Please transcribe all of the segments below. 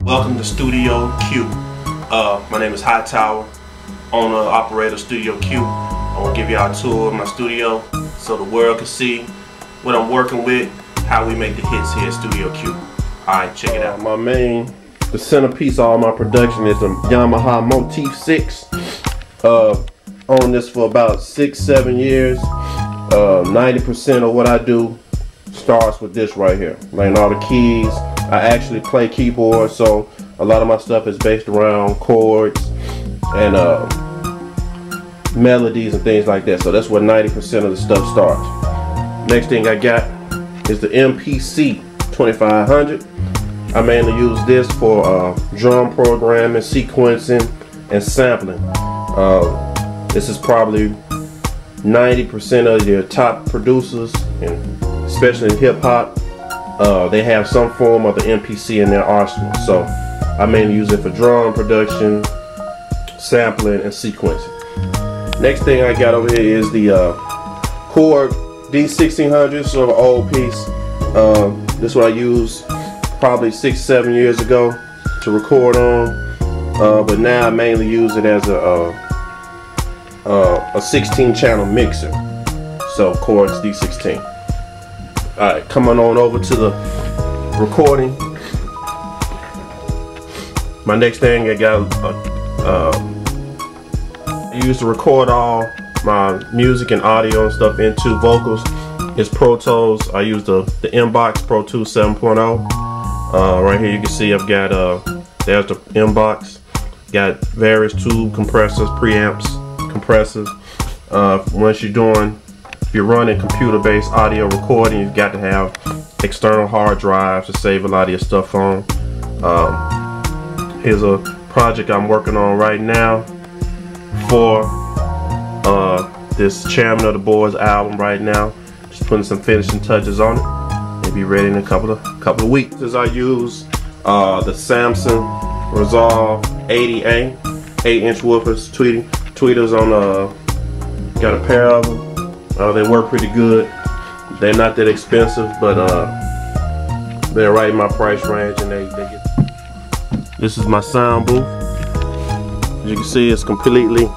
Welcome to Studio Q. My name is Hightower, owner, operator of Studio Q. I want to give y'all a tour of my studio so the world can see what I'm working with, how we make the hits here at Studio Q. Alright, check it out. The centerpiece of all my production is a Yamaha Motif 6. Owned this for about 6-7 years. 90% of what I do starts with this right here. Like all the keys. I actually play keyboard, so a lot of my stuff is based around chords and melodies and things like that. So that's where 90% of the stuff starts. Next thing I got is the MPC 2500. I mainly use this for drum programming, sequencing, and sampling. This is probably 90% of your top producers, and especially in hip hop. They have some form of the MPC in their arsenal, so I mainly use it for drum production, sampling, and sequencing. Next thing I got over here is the Korg D1600, sort of an old piece. This is what I used probably 6-7 years ago to record on, but now I mainly use it as a 16-channel mixer. So Korg's D16. Alright, coming on over to the recording. My next thing I got, I used to record all my music and audio and stuff into vocals is Pro Tools. I use the Inbox Pro Tools 7.0. Right here you can see I've got, there's the Inbox. Got various tube compressors, preamps, compressors. Once you're running computer-based audio recording, you've got to have external hard drives to save a lot of your stuff on. Here's a project I'm working on right now for this Chairman of the Board's album right now. Just putting some finishing touches on it. It'll be ready in a couple of weeks. As I use the Samsung Resolve 80A 8-inch woofers, tweeters on got a pair of them. They work pretty good. They're not that expensive, but they're right in my price range, and they get. This is my sound booth. As you can see, it's completely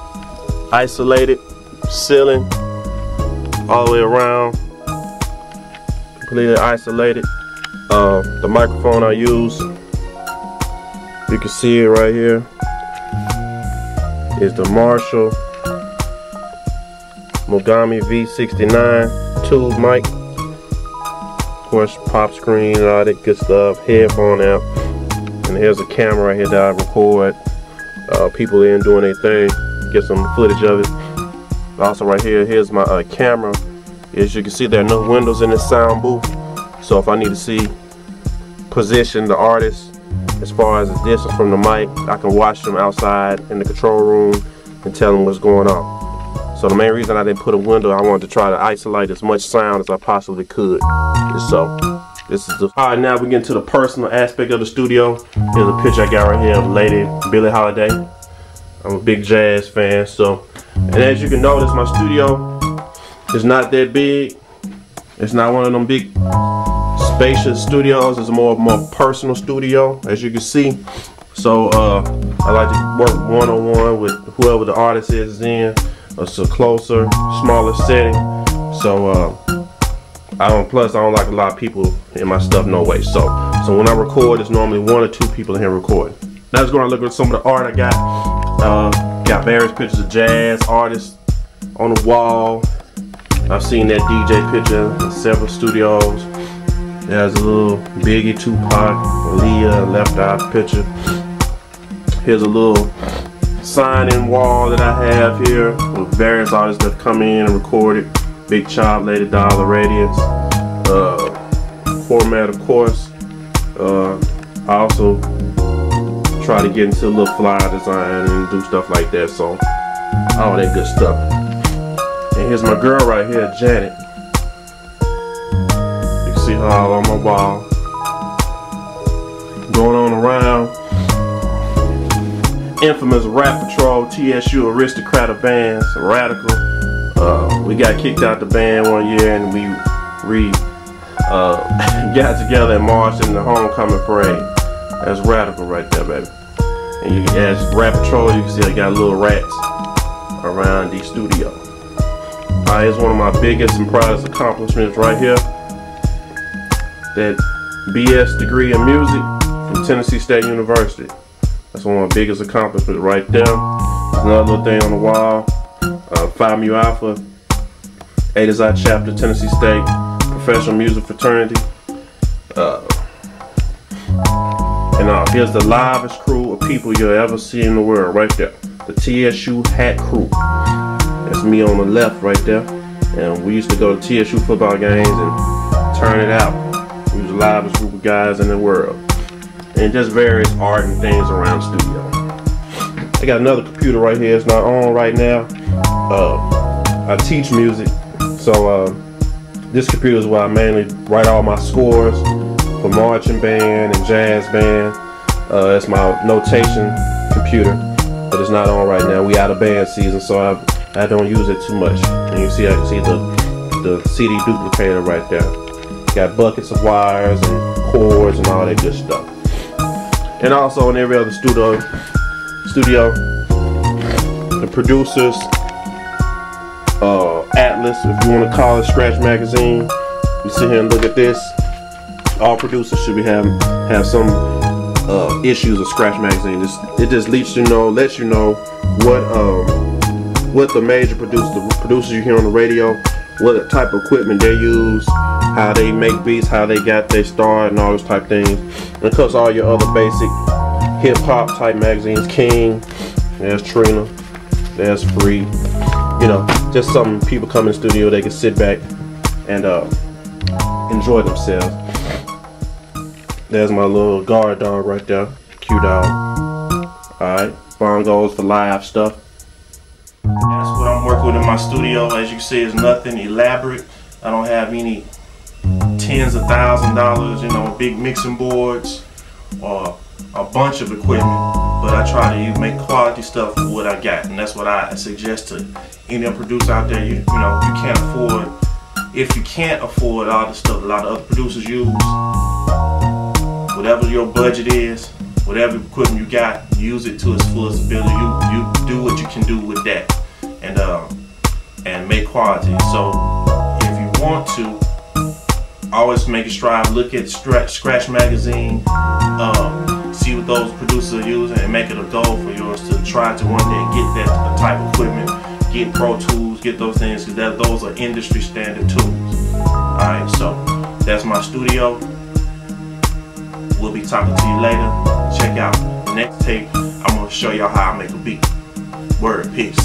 isolated, ceiling all the way around, completely isolated. The microphone I use, you can see it right here, is the Marshall Mogami V69 tube mic. Of course, pop screen, all that good stuff, headphone amp. And here's a camera right here that I record people in doing their thing, get some footage of it. Also right here, here's my camera. As you can see, there are no windows in this sound booth, so if I need to position the artist as far as the distance from the mic, I can watch them outside in the control room and tell them what's going on. So the main reason I didn't put a window, I wanted to try to isolate as much sound as I possibly could. So this is the. Alright, now we get into the personal aspect of the studio. Here's a picture I got right here of Lady Billie Holiday. I'm a big jazz fan, so. And as you can notice, my studio is not that big. It's not one of them big spacious studios. It's a more personal studio, as you can see. So I like to work one-on-one with whoever the artist is in. It's a closer, smaller setting. So plus I don't like a lot of people in my stuff, no way. So when I record, it's normally 1 or 2 people in here recording. Now let's go and look at some of the art I got. Got various pictures of jazz artists on the wall. I've seen that DJ picture in several studios. There's a little Biggie, Tupac, Aaliyah, Left Eye picture. Here's a little sign-in wall that I have here with various artists that have come in and recorded. Big Chop, Lady Dollar, Radiance, Format, of course. I also try to get into a little flyer design and do stuff like that, so all that good stuff. And here's my girl right here, Janet. You can see her all on my wall. Going on around. Infamous Rap Patrol, TSU Aristocrat of Bands, Radical. We got kicked out the band one year, and we got together and marched in the homecoming parade. That's Radical right there, baby. And you can ask Rap Patrol, you can see I got little rats around the studio. Alright, here's one of my biggest and proudest accomplishments right here. That BS degree in music from Tennessee State University. That's one of my biggest accomplishments right there. There's another little thing on the wall. Phi Mu Alpha, A to Z chapter, Tennessee State Professional Music Fraternity. And here's the livest crew of people you'll ever see in the world right there. The TSU Hat Crew. That's me on the left right there. And we used to go to TSU football games and turn it out. We was the livest group of guys in the world. And just various art and things around the studio. I got another computer right here. It's not on right now. I teach music. So this computer is where I mainly write all my scores for marching band and jazz band. It's my notation computer, but it's not on right now. We out of band season, so I don't use it too much. And you see, I can see the CD duplicator right there. Got buckets of wires and cords and all that good stuff. And also in every other studio, the producers, Atlas, if you want to call it, Scratch Magazine. You sit here and look at this. All producers should be have some issues of Scratch Magazine. It just lets you know what the major producers you hear on the radio, what type of equipment they use, how they make beats, how they got their start, and all those type things. And of course, all your other basic hip hop type magazines, King, there's Trina, there's Free. You know, just some people come in the studio, they can sit back and enjoy themselves. There's my little guard dog right there, Q dog. Alright, bongos for live stuff. That's what I'm working with in my studio. As you can see, it's nothing elaborate. I don't have any tens of $1,000s, you know, big mixing boards or a bunch of equipment. But I try to make quality stuff for what I got, and that's what I suggest to any producer out there. You know, you can't afford, if you can't afford all the stuff a lot of other producers use, whatever your budget is, whatever equipment you got, use it to its fullest ability. You do what you can do with that, and make quality. So if you want to, always make a strive. Look at Scratch Magazine. See what those producers are using, and make it a goal for yours to try to one day get that type of equipment, get Pro Tools, get those things, because those are industry standard tools. Alright, so that's my studio. We'll be talking to you later. Check out the next tape. I'm going to show y'all how I make a beat. Word, peace.